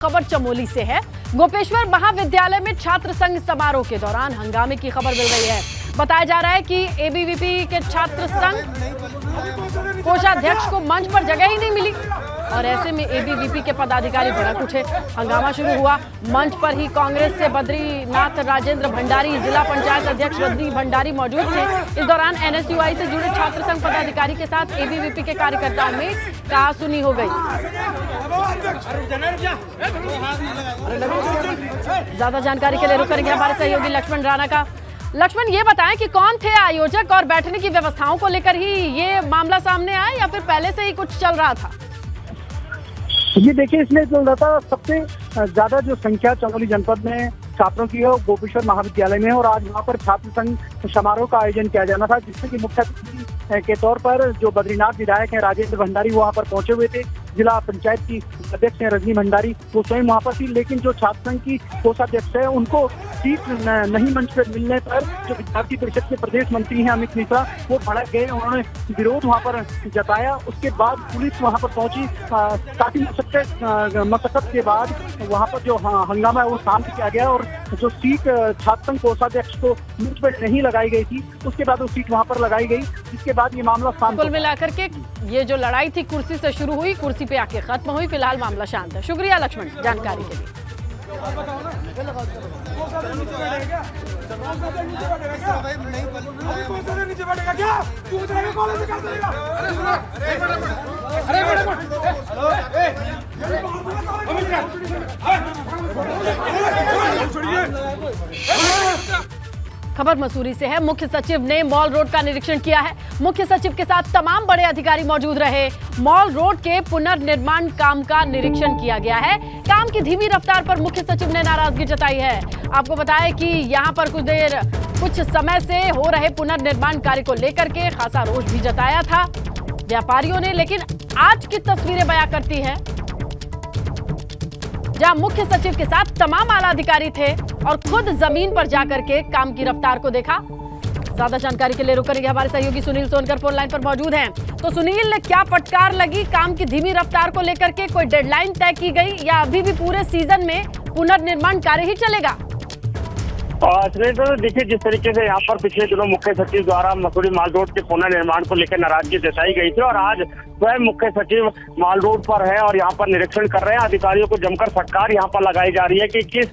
खबर चमोली से है। गोपेश्वर महाविद्यालय में छात्र संघ समारोह के दौरान हंगामे की खबर मिल रही है। बताया जा रहा है कि एबीवीपी के छात्र संघ कोषाध्यक्ष को मंच पर जगह ही नहीं मिली और ऐसे में एबीवीपी के पदाधिकारी भड़क उठे। हंगामा शुरू हुआ। मंच पर ही कांग्रेस से बद्रीनाथ राजेंद्र भंडारी, जिला पंचायत अध्यक्ष रजनी भंडारी मौजूद थे। इस दौरान एनएसयूआई से जुड़े छात्र संघ पदाधिकारी के साथ एबीवीपी के कार्यकर्ताओं में कहासुनी हो गई। ज्यादा जानकारी के लिए रुक करेंगे हमारे सहयोगी लक्ष्मण राणा का। लक्ष्मण, ये बताएं कि कौन थे आयोजक और बैठने की व्यवस्थाओं को लेकर ही ये मामला सामने आया या फिर पहले से ही कुछ चल रहा था? ये देखिए, इसमें चल रहा था सबसे ज्यादा जो संख्या चमोली जनपद में छात्रों की है वो गोपेश्वर महाविद्यालय में है और आज वहाँ पर छात्र संघ समारोह का आयोजन किया जाना था, जिसमें कि मुख्य अतिथि के तौर पर जो बद्रीनाथ विधायक हैं राजेंद्र भंडारी वहाँ पर पहुंचे हुए थे। जिला पंचायत की अध्यक्ष हैं रजनी भंडारी, वो स्वयं वहाँ पर थी। लेकिन जो छात्र संघ की कोषाध्यक्ष है उनको सीट नहीं मंच पर मिलने पर जो विद्यार्थी परिषद के प्रदेश मंत्री हैं अमित मिश्रा, वो भड़क गए। उन्होंने विरोध वहाँ पर जताया। उसके बाद पुलिस वहाँ पर पहुंची। काफी मशक्कत के बाद वहाँ पर जो हंगामा है वो शांत किया गया और जो सीट छात्र संघ कोषाध्यक्ष को मंच पर नहीं लगाई गई थी, उसके बाद वो सीट वहाँ पर लगाई गई, जिसके बाद ये मामला शांत। कुल मिलाकर के ये जो लड़ाई थी कुर्सी से शुरू हुई, कुर्सी पे आके खत्म हुई। फिलहाल मामला शांत है। शुक्रिया लक्ष्मण जानकारी के लिए। खबर मसूरी से है। मुख्य सचिव ने मॉल रोड का निरीक्षण किया है। मुख्य सचिव के साथ तमाम बड़े अधिकारी मौजूद रहे। मॉल रोड के पुनर्निर्माण काम का निरीक्षण किया गया है। काम की धीमी रफ्तार पर मुख्य सचिव ने नाराजगी जताई है। आपको बताया कि यहां पर कुछ समय से हो रहे पुनर्निर्माण कार्य को लेकर के खासा रोष भी जताया था व्यापारियों ने। लेकिन आज की तस्वीरें बयां करती है जहां मुख्य सचिव के साथ तमाम आला अधिकारी थे और खुद जमीन पर जाकर के काम की रफ्तार को देखा। ज्यादा जानकारी के लिए रुक करेंगे हमारे सहयोगी सुनील सोनकर फोन लाइन पर मौजूद हैं। तो सुनील, क्या फटकार लगी काम की धीमी रफ्तार को लेकर के? कोई डेडलाइन तय की गई या अभी भी पूरे सीजन में पुनर्निर्माण कार्य ही चलेगा? तो देखिए, जिस तरीके से यहाँ पर पिछले दिनों मुख्य सचिव द्वारा मसूरी माल रोड के पुनर्निर्माण को लेकर नाराजगी जताई गई थी और आज स्वयं मुख्य सचिव माल रोड पर है और यहाँ पर निरीक्षण कर रहे हैं। अधिकारियों को जमकर फटकार यहाँ पर लगाई जा रही है कि किस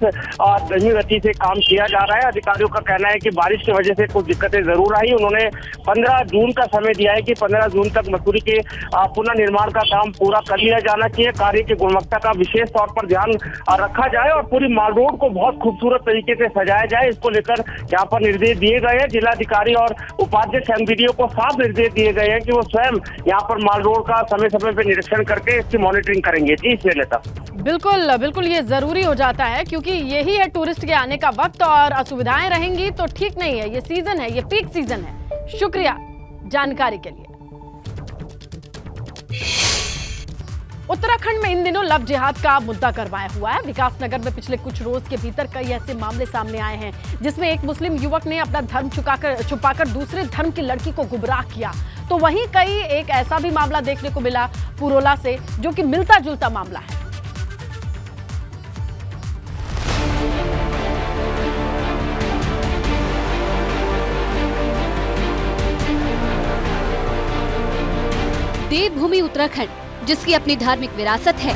धीमी गति से काम किया जा रहा है। अधिकारियों का कहना है कि बारिश की वजह से कुछ दिक्कतें जरूर आई। उन्होंने 15 जून का समय दिया है कि 15 जून तक मसूरी के पुनर्निर्माण का काम पूरा कर लिया जाना चाहिए। कार्य की गुणवत्ता का विशेष तौर पर ध्यान रखा जाए और पूरी माल रोड को बहुत खूबसूरत तरीके से सजाया जाए। इसको लेकर यहाँ पर निर्देश दिए गए हैं। जिलाधिकारी और उपाध्यक्ष एमबीडीओ को साफ निर्देश दिए गए हैं कि वो स्वयं यहाँ पर माल रोड का समय समय पर निरीक्षण करके इसकी मॉनिटरिंग करेंगे। जी श्रीलता, बिल्कुल बिल्कुल, ये जरूरी हो जाता है क्योंकि यही है टूरिस्ट के आने का वक्त और असुविधाएं रहेंगी तो ठीक नहीं है। ये सीजन है, ये पीक सीजन है। शुक्रिया जानकारी के लिए। उत्तराखंड में इन दिनों लव जिहाद का मुद्दा गरमाया हुआ है। विकासनगर में पिछले कुछ रोज के भीतर कई ऐसे मामले सामने आए हैं जिसमें एक मुस्लिम युवक ने अपना धर्म छुपाकर दूसरे धर्म की लड़की को गुमराह किया। तो वहीं एक ऐसा भी मामला देखने को मिला पुरोला से, जो कि मिलता जुलता मामला है। देवभूमि उत्तराखंड, जिसकी अपनी धार्मिक विरासत है,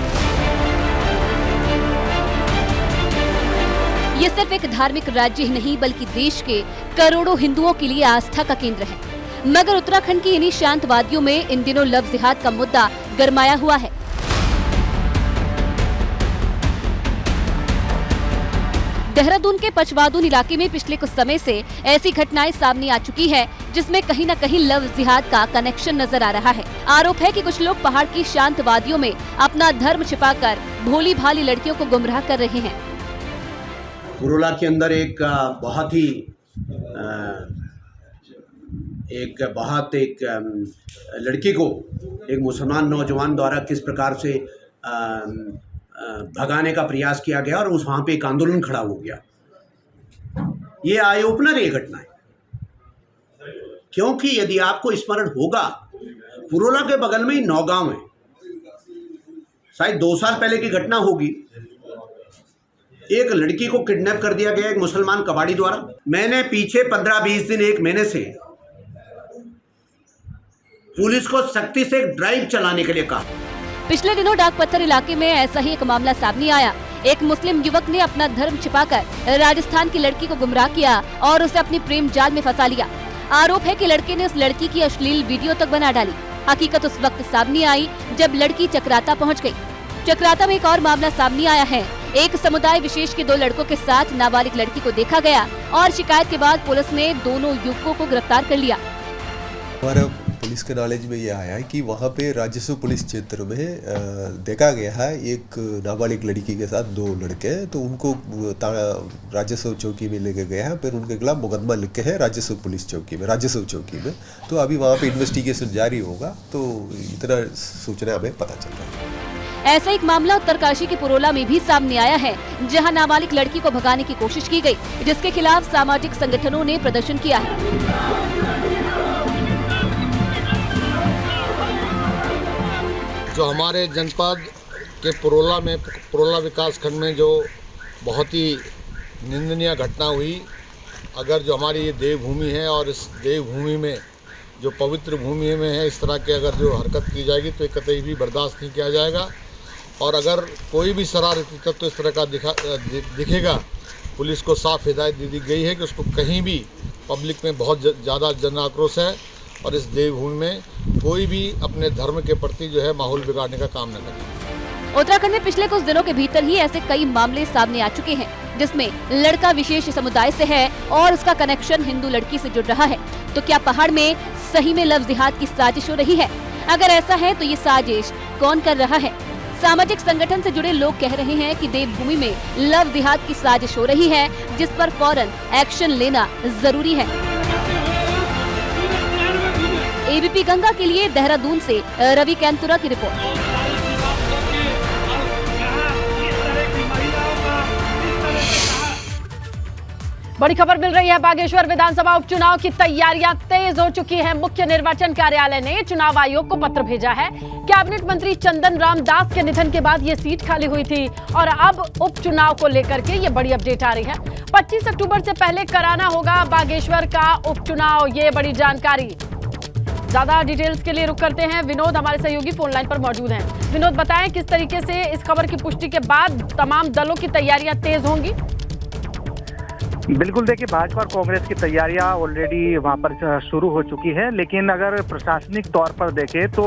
ये सिर्फ एक धार्मिक राज्य ही नहीं बल्कि देश के करोड़ों हिंदुओं के लिए आस्था का केंद्र है। मगर उत्तराखंड की इन्हीं शांत वादियों में इन दिनों लव जिहाद का मुद्दा गरमाया हुआ है। देहरादून के पचवादून इलाके में पिछले कुछ समय से ऐसी घटनाएं सामने आ चुकी है जिसमें कहीं न कहीं लव जिहाद का कनेक्शन नजर आ रहा है। आरोप है कि कुछ लोग पहाड़ की शांत वादियों में अपना धर्म छिपाकर भोली भाली लड़कियों को गुमराह कर रहे हैं। पुरोला के अंदर एक लड़की को एक मुसलमान नौजवान द्वारा किस प्रकार से भगाने का प्रयास किया गया और वहाँ पे एक आंदोलन खड़ा हो गया। ये आई ओपनर ये घटना है, क्योंकि यदि आपको स्मरण होगा पुरोला के बगल में ही नौगांव है। शायद 2 साल पहले की घटना होगी। एक लड़की को किडनैप कर दिया गया एक मुसलमान कबाड़ी द्वारा। मैंने पीछे 15-20 दिन, एक महीने से पुलिस को सख्ती से ड्राइव चलाने के लिए कहा। पिछले दिनों डाक पत्थर इलाके में ऐसा ही एक मामला सामने आया। एक मुस्लिम युवक ने अपना धर्म छिपाकर राजस्थान की लड़की को गुमराह किया और उसे अपनी प्रेम जाल में फंसा लिया। आरोप है कि लड़के ने उस लड़की की अश्लील वीडियो तक बना डाली। हकीकत उस वक्त सामने आई जब लड़की चक्राता पहुंच गई। चक्राता में एक और मामला सामने आया है। एक समुदाय विशेष के 2 लड़कों के साथ नाबालिग लड़की को देखा गया और शिकायत के बाद पुलिस ने दोनों युवकों को गिरफ्तार कर लिया। हमारा पुलिस के नॉलेज में ये आया है कि वहाँ पे राजस्व पुलिस क्षेत्र में देखा गया है एक नाबालिग लड़की के साथ 2 लड़के, तो उनको राजस्व चौकी में लेके गए हैं। फिर उनके खिलाफ मुकदमा लिख के है राजस्व पुलिस चौकी में, राजस्व चौकी में। तो अभी वहाँ पे इन्वेस्टिगेशन जारी होगा, तो इतना सूचना हमें पता चल रहा है। ऐसा एक मामला उत्तरकाशी के पुरोला में भी सामने आया है, जहां नाबालिग लड़की को भगाने की कोशिश की गई, जिसके खिलाफ सामाजिक संगठनों ने प्रदर्शन किया है। जो हमारे जनपद के पुरोला विकास खंड में जो बहुत ही निंदनीय घटना हुई, अगर जो हमारी ये देवभूमि है और इस देवभूमि में जो पवित्र भूमि में है, इस तरह की अगर जो हरकत की जाएगी तो कतई भी बर्दाश्त नहीं किया जाएगा। और अगर कोई भी शरारती तत्व तो इस तरह का दिखेगा, पुलिस को साफ हिदायत दी गई है कि उसको कहीं भी पब्लिक में बहुत ज़्यादा जन आक्रोश है और इस देवभूमि में कोई भी अपने धर्म के प्रति जो है माहौल बिगाड़ने का काम न करे। उत्तराखंड में पिछले कुछ दिनों के भीतर ही ऐसे कई मामले सामने आ चुके हैं, जिसमें लड़का विशेष समुदाय से है और उसका कनेक्शन हिंदू लड़की से जुड़ रहा है। तो क्या पहाड़ में सही में लव जिहाद की साजिश हो रही है? अगर ऐसा है तो ये साजिश कौन कर रहा है? सामाजिक संगठन से जुड़े लोग कह रहे हैं कि देवभूमि में लव जिहाद की साजिश हो रही है, जिस पर फौरन एक्शन लेना जरूरी है। एबीपी गंगा के लिए देहरादून से रवि कैंतुरा की रिपोर्ट। बड़ी खबर मिल रही है। बागेश्वर विधानसभा उपचुनाव की तैयारियां तेज हो चुकी है। मुख्य निर्वाचन कार्यालय ने चुनाव आयोग को पत्र भेजा है। कैबिनेट मंत्री चंदन राम दास के निधन के बाद ये सीट खाली हुई थी और अब उपचुनाव को लेकर के ये बड़ी अपडेट आ रही है। 25 अक्टूबर से पहले कराना होगा बागेश्वर का उपचुनाव, ये बड़ी जानकारी। ज्यादा डिटेल्स के लिए रुक करते हैं। विनोद हमारे सहयोगी फोन लाइन पर मौजूद हैं। विनोद, बताएं किस तरीके से इस खबर की पुष्टि के बाद तमाम दलों की तैयारियां तेज होंगी? बिल्कुल, देखिए भाजपा और कांग्रेस की तैयारियां ऑलरेडी वहां पर शुरू हो चुकी है, लेकिन अगर प्रशासनिक तौर पर देखें तो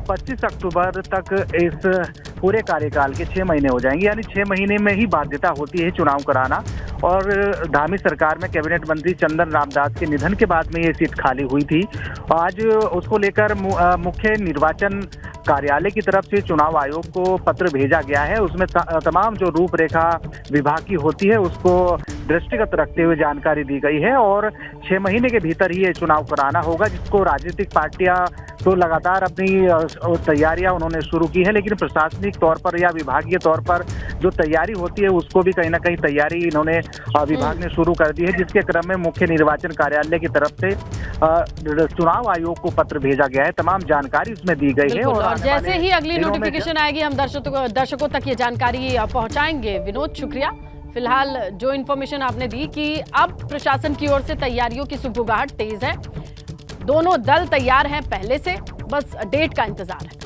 25 अक्टूबर तक इस पूरे कार्यकाल के 6 महीने हो जाएंगे, यानी 6 महीने में ही बाध्यता होती है चुनाव कराना। और धामी सरकार में कैबिनेट मंत्री चंदन रामदास के निधन के बाद में ये सीट खाली हुई थी। आज उसको लेकर मुख्य निर्वाचन कार्यालय की तरफ से चुनाव आयोग को पत्र भेजा गया है। उसमें तमाम जो रूपरेखा विभाग की होती है उसको दृष्टिगत रखते हुए जानकारी दी गई है और 6 महीने के भीतर ही ये चुनाव कराना होगा, जिसको राजनीतिक पार्टियां तो लगातार अपनी तैयारियां उन्होंने शुरू की है, लेकिन प्रशासनिक तौर पर या विभागीय तौर पर जो तैयारी होती है उसको भी कहीं ना कहीं तैयारी इन्होंने विभाग ने शुरू कर दी है, जिसके क्रम में मुख्य निर्वाचन कार्यालय की तरफ से चुनाव आयोग को पत्र भेजा गया है। तमाम जानकारी उसमें दी गई है और जैसे ही अगली नोटिफिकेशन आएगी हम दर्शकों तक ये जानकारी पहुंचाएंगे। विनोद, शुक्रिया। फिलहाल जो इन्फॉर्मेशन आपने दी कि अब प्रशासन की ओर से तैयारियों की सुगबुगाहट तेज है, दोनों दल तैयार हैं पहले से, बस डेट का इंतजार है।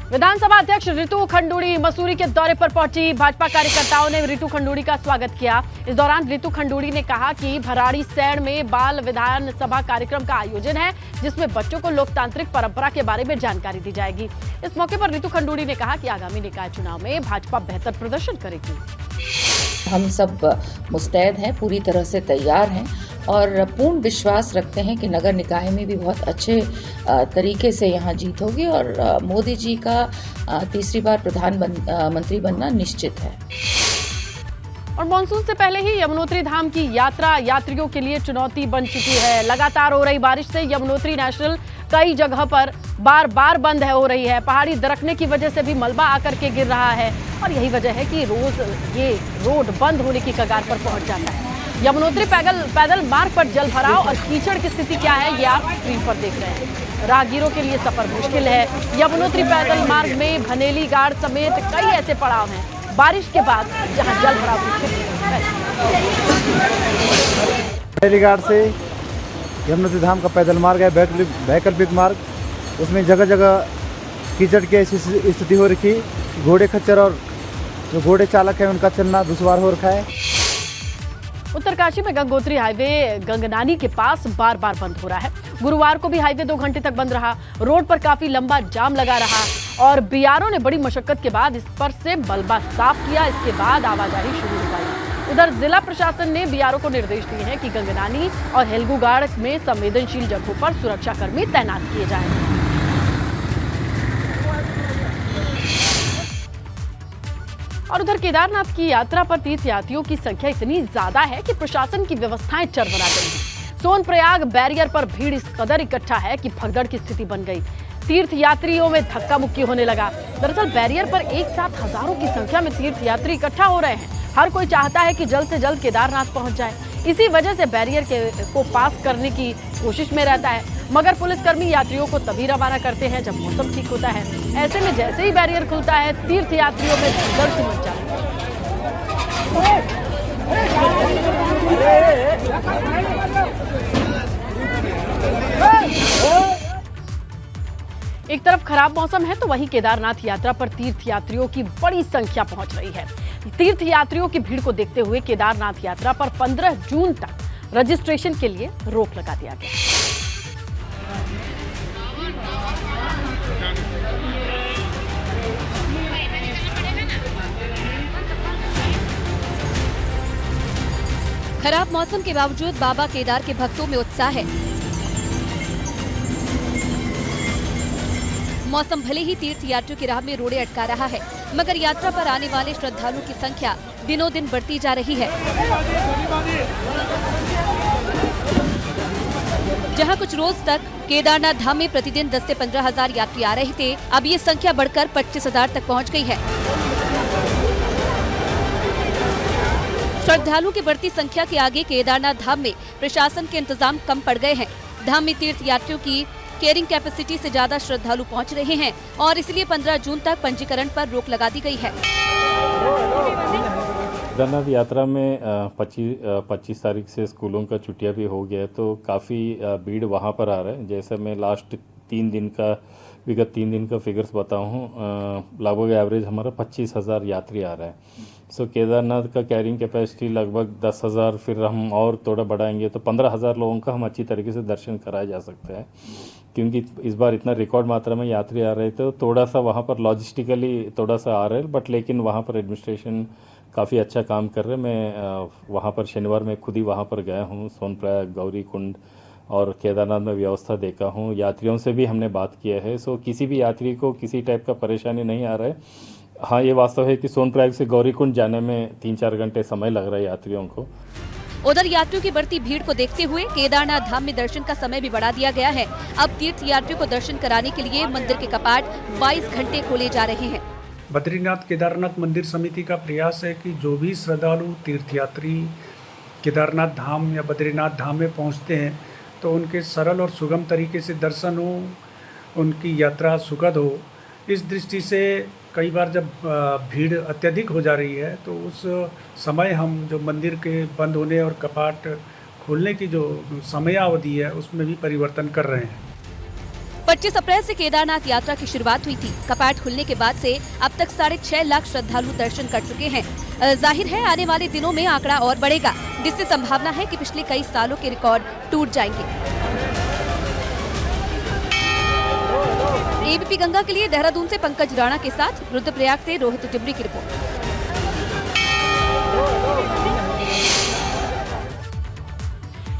विधानसभा अध्यक्ष रितु खंडूड़ी मसूरी के दौरे पर पहुंची। भाजपा कार्यकर्ताओं ने रितु खंडूड़ी का स्वागत किया। इस दौरान रितु खंडूड़ी ने कहा कि भराड़ी सैण में बाल विधानसभा कार्यक्रम का आयोजन है, जिसमें बच्चों को लोकतांत्रिक परंपरा के बारे में जानकारी दी जाएगी। इस मौके पर रितु खंडूड़ी ने कहा कि आगामी निकाय चुनाव में भाजपा बेहतर प्रदर्शन करेगी। हम सब मुस्तैद हैं, पूरी तरह से तैयार हैं और पूर्ण विश्वास रखते हैं कि नगर निकाय में भी बहुत अच्छे तरीके से यहाँ जीत होगी और मोदी जी का तीसरी बार प्रधानमंत्री बनना निश्चित है। और मानसून से पहले ही यमुनोत्री धाम की यात्रा यात्रियों के लिए चुनौती बन चुकी है। लगातार हो रही बारिश से यमुनोत्री नेशनल कई जगह पर बार बार बंद हो रही है। पहाड़ी दरकने की वजह से भी मलबा आकर के गिर रहा है और यही वजह है कि रोज ये रोड बंद होने की कगार पर पहुंच जाता है। यमुनोत्री पैदल मार्ग पर जल भराव और कीचड़ की स्थिति क्या है, ये आप स्क्रीन पर देख रहे हैं। राहगीरों के लिए सफर मुश्किल है। यमुनोत्री पैदल मार्ग में भनेली गाड़ समेत कई ऐसे पड़ाव हैं बारिश के बाद जहां जल भराव की स्थिति है। घाट से यमुनोत्री धाम का पैदल मार्ग है, वैकल्पिक मार्ग, उसमें जगह जगह कीचड़ की ऐसी स्थिति हो रखी, घोड़े खच्चर और जो घोड़े चालक है उनका चलना दुश्वार हो रखा है। उत्तरकाशी में गंगोत्री हाईवे गंगनानी के पास बार बार बंद हो रहा है। गुरुवार को भी हाईवे 2 घंटे तक बंद रहा। रोड पर काफी लंबा जाम लगा रहा और बीआरओ ने बड़ी मशक्कत के बाद इस पर से मलबा साफ किया। इसके बाद आवाजाही शुरू हो पाई। उधर जिला प्रशासन ने बीआरओ को निर्देश दिए हैं कि गंगनानी और हेलगुगाड़ में संवेदनशील जगहों पर सुरक्षाकर्मी तैनात किए जाएं। और उधर केदारनाथ की यात्रा पर तीर्थयात्रियों की संख्या इतनी ज्यादा है कि प्रशासन की व्यवस्थाएं चरमरा गई हैं। सोनप्रयाग बैरियर पर भीड़ इस कदर इकट्ठा है कि भगदड़ की स्थिति बन गई। तीर्थयात्रियों में धक्का मुक्की होने लगा। दरअसल बैरियर पर एक साथ हजारों की संख्या में तीर्थयात्री इकट्ठा हो रहे हैं। हर कोई चाहता है कि जल्द से जल्द केदारनाथ पहुंच जाए। इसी वजह से बैरियर को पास करने की कोशिश में रहता है, मगर पुलिसकर्मी यात्रियों को तभी रवाना करते हैं जब मौसम ठीक होता है। ऐसे में जैसे ही बैरियर खुलता है, तीर्थयात्रियों में भगदड़ सी मच जाती है। एक तरफ खराब मौसम है तो वहीं केदारनाथ यात्रा पर तीर्थयात्रियों की बड़ी संख्या पहुंच रही है। तीर्थयात्रियों की भीड़ को देखते हुए केदारनाथ यात्रा पर 15 जून तक रजिस्ट्रेशन के लिए रोक लगा दिया गया। खराब मौसम के बावजूद बाबा केदार के भक्तों में उत्साह है। मौसम भले ही तीर्थयात्रियों की राह में रोड़े अटका रहा है, मगर यात्रा पर आने वाले श्रद्धालुओं की संख्या दिनों दिन बढ़ती जा रही है। जहां कुछ रोज तक केदारनाथ धाम में प्रतिदिन 10 से 15 हजार यात्री आ रहे थे, अब ये संख्या बढ़कर 25,000 तक पहुंच गई है। श्रद्धालुओं की बढ़ती संख्या के आगे केदारनाथ धाम में प्रशासन के इंतजाम कम पड़ गए हैं। धाम में तीर्थयात्रियों की कैरिंग कैपेसिटी से ज्यादा श्रद्धालु पहुंच रहे हैं और इसलिए 15 जून तक पंजीकरण पर रोक लगा दी गई है। केदारनाथ यात्रा में 25 तारीख से स्कूलों का छुट्टियां भी हो गया, तो काफ़ी भीड़ वहां पर आ रहा है। जैसे मैं लास्ट 3 दिन का विगत 3 दिन का फिगर्स बताऊं, लगभग एवरेज हमारा 25,000 यात्री आ रहा है। सो केदारनाथ का कैरिंग कैपेसिटी लगभग 10,000, फिर हम और थोड़ा बढ़ाएंगे तो 15,000 लोगों का हम अच्छी तरीके से दर्शन कराया जा सकता है। क्योंकि इस बार इतना रिकॉर्ड मात्रा में यात्री आ रहे थे, तो थोड़ा सा वहाँ पर लॉजिस्टिकली थोड़ा सा आ रहे हैं, बट लेकिन वहाँ पर एडमिनिस्ट्रेशन काफ़ी अच्छा काम कर रहे हैं। मैं वहाँ पर शनिवार में खुद ही वहाँ पर गया हूँ, सोनप्रयाग, गौरी कुंड और केदारनाथ में व्यवस्था देखा हूँ। यात्रियों से भी हमने बात किया है, सो किसी भी यात्री को किसी टाइप का परेशानी नहीं आ रहा है। हाँ, ये वास्तव है कि सोनप्रयाग से गौरी कुंड जाने में 3-4 घंटे समय लग रहा है यात्रियों को। उधर यात्रियों की बढ़ती भीड़ को देखते हुए केदारनाथ धाम में दर्शन का समय भी बढ़ा दिया गया है। अब तीर्थ यात्रियों को दर्शन कराने के लिए मंदिर के कपाट 22 घंटे खोले जा रहे हैं। बद्रीनाथ केदारनाथ मंदिर समिति का प्रयास है कि जो भी श्रद्धालु तीर्थयात्री केदारनाथ धाम या बद्रीनाथ धाम में पहुंचते हैं तो उनके सरल और सुगम तरीके से दर्शन हो, उनकी यात्रा सुखद हो। इस दृष्टि से कई बार जब भीड़ अत्यधिक हो जा रही है तो उस समय हम जो मंदिर के बंद होने और कपाट खोलने की जो समयावधि है उसमें भी परिवर्तन कर रहे हैं। 25 अप्रैल से केदारनाथ यात्रा की शुरुआत हुई थी। कपाट खुलने के बाद से अब तक 6.5 लाख श्रद्धालु दर्शन कर चुके हैं। जाहिर है आने वाले दिनों में आंकड़ा और बढ़ेगा, जिससे संभावना है कि पिछले कई सालों के रिकॉर्ड टूट जाएंगे। एबीपी गंगा के लिए देहरादून से पंकज राणा के साथ रुद्रप्रयाग से रोहित टिमरी की रिपोर्ट।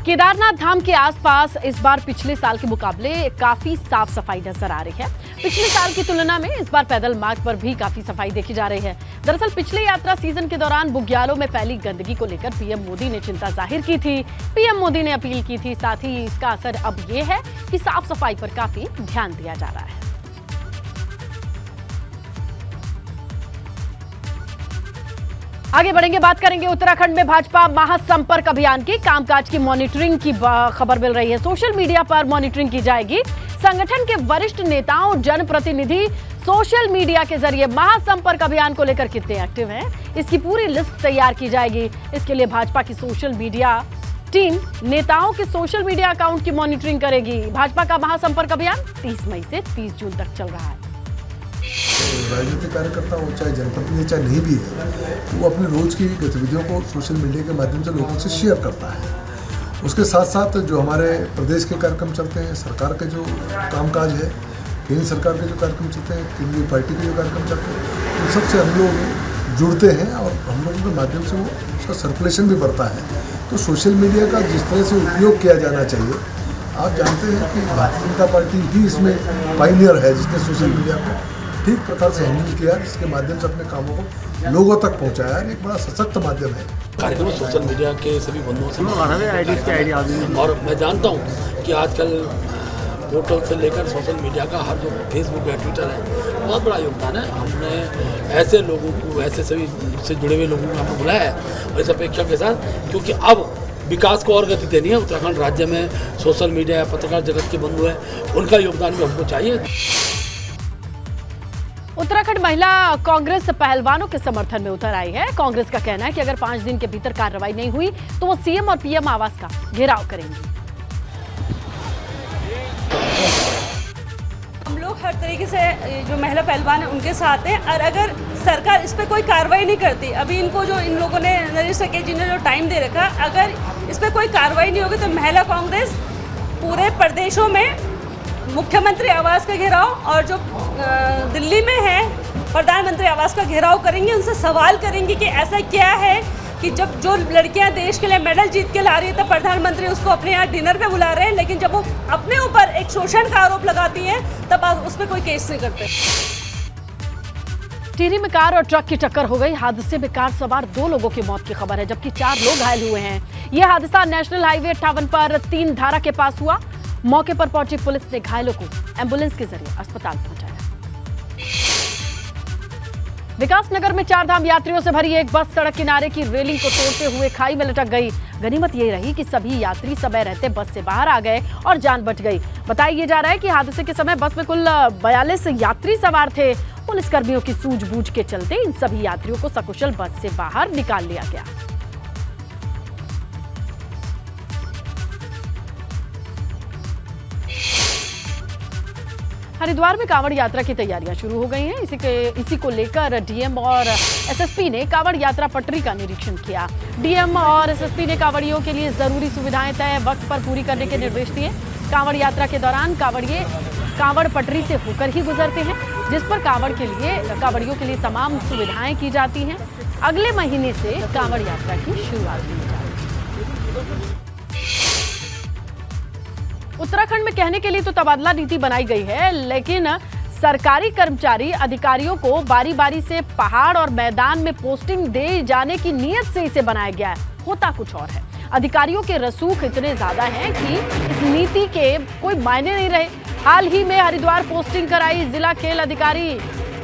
केदारनाथ धाम के आसपास इस बार पिछले साल के मुकाबले काफी साफ सफाई नजर आ रही है। पिछले साल की तुलना में इस बार पैदल मार्ग पर भी काफी सफाई देखी जा रही है। दरअसल पिछले यात्रा सीजन के दौरान बुग्यालों में फैली गंदगी को लेकर पीएम मोदी ने चिंता जाहिर की थी। पीएम मोदी ने अपील की थी, साथ ही इसका असर अब ये है कि साफ सफाई पर काफी ध्यान दिया जा रहा है। आगे बढ़ेंगे, बात करेंगे उत्तराखंड में भाजपा महासंपर्क अभियान की। कामकाज की मॉनिटरिंग की खबर मिल रही है। सोशल मीडिया पर मॉनिटरिंग की जाएगी, संगठन के वरिष्ठ नेताओं, जनप्रतिनिधि सोशल मीडिया के जरिए महासंपर्क अभियान को लेकर कितने एक्टिव हैं, इसकी पूरी लिस्ट तैयार की जाएगी। इसके लिए भाजपा की सोशल मीडिया टीम नेताओं के सोशल मीडिया अकाउंट की मॉनिटरिंग करेगी। भाजपा का महासंपर्क अभियान 30 मई से 30 जून तक चल रहा है। राजनीतिक कार्यकर्ता हो, चाहे जनप्रतिनिधि, चाहे नहीं भी है, वो अपनी रोज की गतिविधियों को सोशल मीडिया के माध्यम से लोगों से शेयर करता है। उसके साथ साथ जो हमारे प्रदेश के कार्यक्रम चलते हैं, सरकार के जो कामकाज है, केंद्र सरकार के जो कार्यक्रम चलते हैं, केंद्रीय पार्टी के जो कार्यक्रम चलते हैं, उन सबसे हम लोग जुड़ते हैं और हम लोगों के माध्यम से वो उसका सर्कुलेशन भी बढ़ता है। तो सोशल मीडिया का जिस तरह से उपयोग किया जाना चाहिए, आप जानते हैं कि भारतीय जनता पार्टी ही इसमें पायनियर है, जिसने सोशल मीडिया को ठीक प्रकार से हैंडल किया, जिसके माध्यम से अपने कामों को लोगों तक पहुंचाया। एक बड़ा सशक्त माध्यम है कार्यक्रम सोशल मीडिया के सभी बंधुओं से और मैं जानता हूँ कि आजकल पोर्टल से लेकर सोशल मीडिया का हर जो फेसबुक है, ट्विटर है, बहुत बड़ा योगदान है। हमने ऐसे लोगों को, ऐसे सभी से जुड़े हुए लोगों को हमने बुलाया है और इस अपेक्षा के साथ, क्योंकि अब विकास को और गति देनी है। उत्तराखंड राज्य में सोशल मीडिया, पत्रकार जगत के बंधु हैं, उनका योगदान भी हमको चाहिए। उत्तराखंड महिला कांग्रेस पहलवानों के समर्थन में उतर आई है। कांग्रेस का कहना है कि अगर 5 दिन के भीतर कार्रवाई नहीं हुई तो वो सीएम और पीएम आवास का घेराव करेंगी। हम लोग हर तरीके से जो महिला पहलवान है उनके साथ हैं और अगर सरकार इस पर कोई कार्रवाई नहीं करती, अभी इनको जो इन लोगों ने नरेश सकेत जी ने जो टाइम दे रखा, अगर इस पर कोई कार्रवाई नहीं होगी तो महिला कांग्रेस पूरे प्रदेशों में मुख्यमंत्री आवास का घेराव और जो दिल्ली में है प्रधानमंत्री आवास का घेराव करेंगे। उनसे सवाल करेंगे कि ऐसा क्या है कि जब जो लड़कियां देश के लिए मेडल जीत के ला रही है तब प्रधानमंत्री उसको अपने यहाँ डिनर पे बुला रहे हैं, लेकिन जब वो अपने ऊपर एक शोषण का आरोप लगाती है तब उस पर कोई केस नहीं करते। टिहरी में कार और ट्रक की टक्कर हो गई। हादसे में कार सवार 2 लोगों की मौत की खबर है, जबकि 4 लोग घायल हुए हैं। यह हादसा नेशनल हाईवे 58 पर 3 धारा के पास हुआ। मौके पर पहुंची पुलिस ने घायलों को एम्बुलेंस के जरिए अस्पताल पहुंचाया। विकासनगर में 4 धाम यात्रियों से भरी एक बस सड़क किनारे की रेलिंग को तोड़ते हुए खाई में लटक गई। गनीमत ये रही कि सभी यात्री समय रहते बस से बाहर आ गए और जान बच गई। बताया जा रहा है कि हादसे के समय बस में कुल 42 यात्री सवार थे। पुलिसकर्मियों की सूझबूझ के चलते इन सभी यात्रियों को सकुशल बस से बाहर निकाल लिया गया। हरिद्वार में कांवड़ यात्रा की तैयारियां शुरू हो गई हैं। इसी को लेकर डीएम और एसएसपी ने कांवड़ यात्रा पटरी का निरीक्षण किया। डीएम और एसएसपी ने कांवड़ियों के लिए जरूरी सुविधाएं तय वक्त पर पूरी करने के निर्देश दिए। कांवड़ यात्रा के दौरान कांवड़िए कांवड़ पटरी से होकर ही गुजरते हैं, जिस पर कांवड़ियों के लिए तमाम सुविधाएं की जाती हैं। अगले महीने से कांवड़ यात्रा की शुरुआत की जाएगी। उत्तराखंड में कहने के लिए तो तबादला नीति बनाई गई है, लेकिन सरकारी कर्मचारी अधिकारियों को बारी बारी से पहाड़ और मैदान में पोस्टिंग दे जाने की नीयत से इसे बनाया गया है। होता कुछ और है। अधिकारियों के रसूख इतने ज्यादा हैं कि इस नीति के कोई मायने नहीं रहे। हाल ही में हरिद्वार पोस्टिंग कराई जिला खेल अधिकारी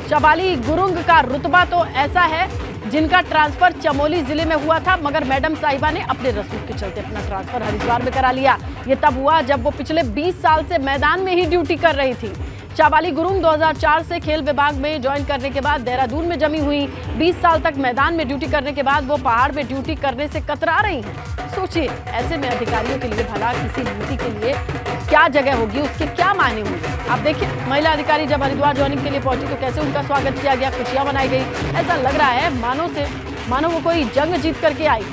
चबाली गुरुंग का रुतबा तो ऐसा है जिनका ट्रांसफर चमोली जिले में हुआ था, मगर मैडम साहिबा ने अपने रसूख के चलते अपना ट्रांसफर हरिद्वार में करा लिया। ये तब हुआ जब वो पिछले 20 साल से मैदान में ही ड्यूटी कर रही थी। चाबाली गुरुंग 2004 से खेल विभाग में ज्वाइन करने के बाद देहरादून में जमी हुई। 20 साल तक मैदान में ड्यूटी करने के बाद वो पहाड़ में ड्यूटी करने से कतरा रही हैं। सोचिए, ऐसे में अधिकारियों के लिए भला किसी नीति के लिए क्या जगह होगी, उसके क्या मायने होंगे। आप देखिए, महिला अधिकारी जब हरिद्वार ज्वाइनिंग के लिए पहुंची तो कैसे उनका स्वागत किया गया, खुशियां मनाई गई। ऐसा लग रहा है मानो वो कोई जंग जीत करके आई।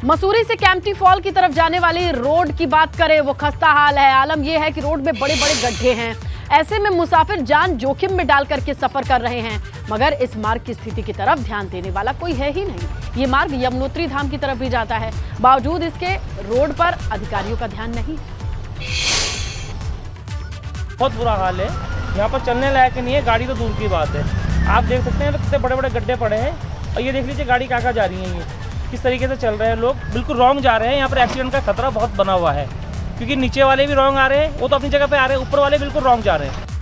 मसूरी से कैंपटी फॉल की तरफ जाने वाली रोड की बात करें, वो खस्ता हाल है। आलम यह है कि रोड में बड़े बड़े गड्ढे हैं। ऐसे में मुसाफिर जान जोखिम में डाल करके सफर कर रहे हैं, मगर इस मार्ग की स्थिति की तरफ ध्यान देने वाला कोई है ही नहीं। ये मार्ग यमुनोत्री धाम की तरफ भी जाता है, बावजूद इसके रोड पर अधिकारियों का ध्यान नहीं। बहुत बुरा हाल है, यहाँ पर चलने लायक नहीं है, गाड़ी तो दूर की बात है। आप देख सकते हैं कितने बड़े बड़े गड्ढे पड़े हैं, और ये देख लीजिए गाड़ी कहाँ जा रही है, ये किस तरीके से चल रहे हैं लोग, बिल्कुल रॉन्ग जा रहे हैं। यहाँ पर एक्सीडेंट का खतरा बहुत बना हुआ है, क्योंकि नीचे वाले भी रॉन्ग आ रहे हैं, वो तो अपनी जगह पे आ रहे हैं, ऊपर वाले बिल्कुल रॉन्ग जा रहे हैं।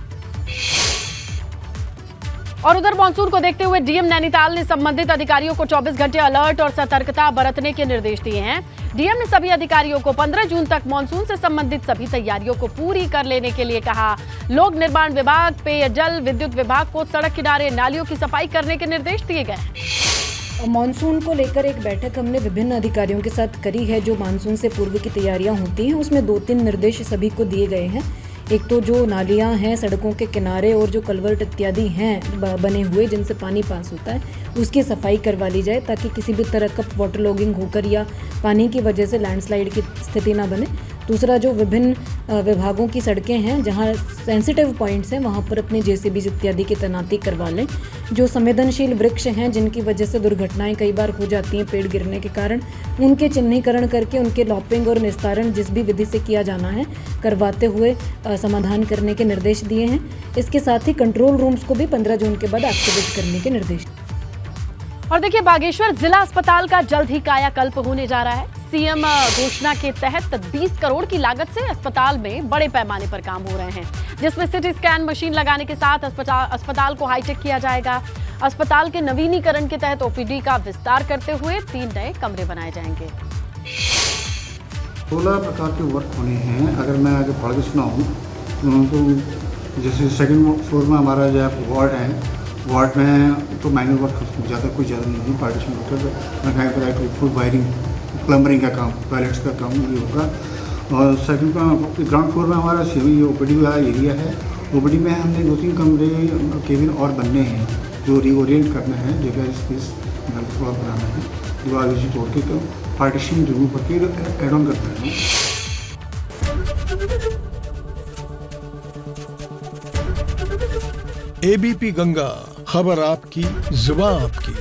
और उधर मानसून को देखते हुए डीएम नैनीताल ने संबंधित अधिकारियों को 24 घंटे अलर्ट और सतर्कता बरतने के निर्देश दिए हैं। डीएम ने सभी अधिकारियों को 15 जून तक मानसून से संबंधित सभी तैयारियों को पूरी कर लेने के लिए कहा। लोक निर्माण विभाग, पेयजल, विद्युत विभाग को सड़क किनारे नालियों की सफाई करने के निर्देश दिए गए। मानसून को लेकर एक बैठक हमने विभिन्न अधिकारियों के साथ करी है। जो मानसून से पूर्व की तैयारियां होती हैं उसमें 2-3 निर्देश सभी को दिए गए हैं। एक तो जो नालियां हैं सड़कों के किनारे और जो कलवर्ट इत्यादि हैं बने हुए जिनसे पानी पास होता है, उसकी सफाई करवा ली जाए ताकि किसी भी तरह का वाटर लॉगिंग होकर या पानी की वजह से लैंडस्लाइड की स्थिति ना बने। दूसरा, जो विभिन्न विभागों की सड़कें हैं जहां सेंसिटिव पॉइंट्स हैं वहां पर अपने जेसीबी इत्यादि की तैनाती करवा लें। जो संवेदनशील वृक्ष हैं जिनकी वजह से दुर्घटनाएं कई बार हो जाती हैं पेड़ गिरने के कारण, उनके चिन्हीकरण करके उनके लॉपिंग और निस्तारण जिस भी विधि से किया जाना है करवाते हुए समाधान करने के निर्देश दिए हैं। इसके साथ ही कंट्रोल रूम्स को भी 15 जून के बाद एक्टिवेट करने के निर्देश। और देखिए, बागेश्वर जिला अस्पताल का जल्द ही कायाकल्प होने जा रहा है। सीएम घोषणा के तहत 20 करोड़ की लागत से अस्पताल में बड़े पैमाने पर काम हो रहे हैं, जिसमें सिटी स्कैन मशीन लगाने के साथ अस्पताल को हाईटेक किया जाएगा। अस्पताल के नवीनीकरण के तहत ओपीडी का विस्तार करते हुए 3 नए कमरे बनाए जाएंगे। 16 प्रकार के वर्क होने हैं। अगर मैं आगे पढ़ के सुनाऊँ तो जैसे सेकंड फ्लोर में हमारा जो है वार्ड है, वार्ड में तो माइनर वर्क कुछ ज़्यादा नहीं है। पार्टीशन होकर फुल वायरिंग, प्लम्बरिंग का काम, टॉयलेट्स का काम ये होगा। और सेकंड ग्राउंड फ्लोर में हमारा सेमी ओपीडी वाला एरिया है। ओपीडी में हमने 2-3 कमरे केबिन और बनने हैं जो रीओरिएंट करना है, जगह स्पेस थोड़ा बनाना है, दीवार वैसी तोड़ के तो पार्टीशन रिमूव करके एड ऑन करना है। एबीपी गंगा, खबर आपकी, जुबान आपकी।